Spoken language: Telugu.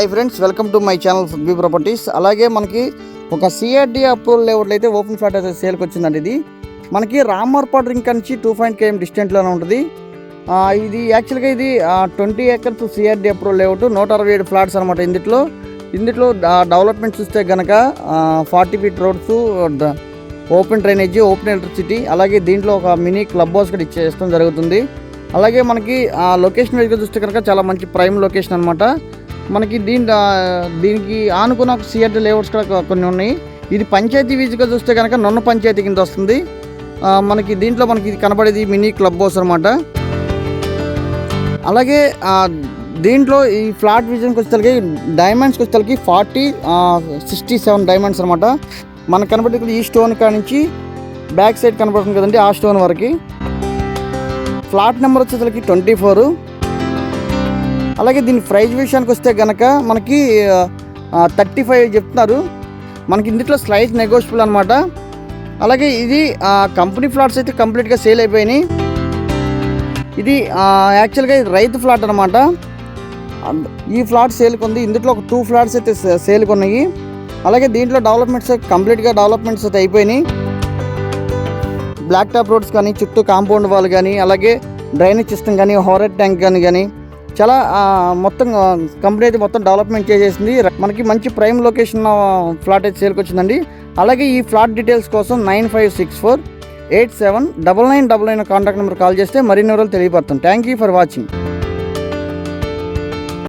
Hi friends, welcome to my channel food B properties. అలాగే మనకి ఒక సిఆర్డి అప్రూవల్ లేఅవుట్లో అయితే ఓపెన్ ఫ్లాట్ అయితే సేల్కి వచ్చిందండి. ఇది మనకి రామర్పాడు రింక్ నుంచి 2 km డిస్టెంట్లోనే ఉంటుంది. ఇది యాక్చువల్గా ఇది 20 acres CRD approval layout, 167 flats అనమాట. ఇందులో డెవలప్మెంట్ చూస్తే కనుక 40 feet roads, open drainage, open electricity, అలాగే దీంట్లో ఒక మినీ క్లబ్ హౌస్ కూడా ఇచ్చేయడం జరుగుతుంది. అలాగే మనకి లొకేషన్ వైజ్గా చూస్తే కనుక చాలా మంచి ప్రైమ్ లొకేషన్ అనమాట. మనకి దీనికి ఆనుకున్న ఒక సిఆర్డి లేఅవుట్స్ కూడా కొన్ని ఉన్నాయి. ఇది పంచాయతీ వీజ్గా చూస్తే కనుక నొన్న పంచాయతీ కింద వస్తుంది. మనకి దీంట్లో మనకి ఇది కనబడేది మినీ క్లబ్ హౌస్ అనమాట. అలాగే దీంట్లో ఈ ఫ్లాట్ విజన్కి వచ్చేసరికి డైమండ్స్కి వచ్చేసరికి 67 డైమండ్స్ అనమాట. మనకు కనబడేది ఈ స్టోన్ కాడ నుంచి బ్యాక్ సైడ్ కనబడుతుంది కదండి, ఆ స్టోన్ వరకు. ఫ్లాట్ నెంబర్ వచ్చేసరికి 24. అలాగే దీని ప్రైజ్ విషయానికి వస్తే కనుక మనకి 35 చెప్తున్నారు. మనకి ఇందులో స్లైట్ నెగోషియబుల్ అనమాట. అలాగే ఇది కంపెనీ ఫ్లాట్స్ అయితే కంప్లీట్గా సేల్ అయిపోయినాయి. ఇది యాక్చువల్గా ఇది రైతు ఫ్లాట్ అనమాట. ఈ ఫ్లాట్ సేల్కి ఉంది. ఇందులో ఒక 2 ఫ్లాట్స్ అయితే సేల్కి ఉన్నాయి. అలాగే దీంట్లో డెవలప్మెంట్స్ కంప్లీట్గా డెవలప్మెంట్స్ అయితే అయిపోయినాయి. బ్లాక్ టాప్ రోడ్స్ కానీ, చుట్టూ కాంపౌండ్ వాల్ కానీ, అలాగే డ్రైనేజ్ సిస్టమ్ కానీ, హోరెడ్ ట్యాంక్ కానీ చాలా మొత్తం కంపెనీ అయితే మొత్తం డెవలప్మెంట్ చేసేసింది. మనకి మంచి ప్రైమ్ లొకేషన్ ఫ్లాట్ అయితే సేల్కి వచ్చిందండి. అలాగే ఈ ఫ్లాట్ డీటెయిల్స్ కోసం 9564879999 కాంటాక్ట్ నెంబర్ కాల్ చేస్తే మరిన్ని వివరాలు తెలియపడతాం. Thank you for watching.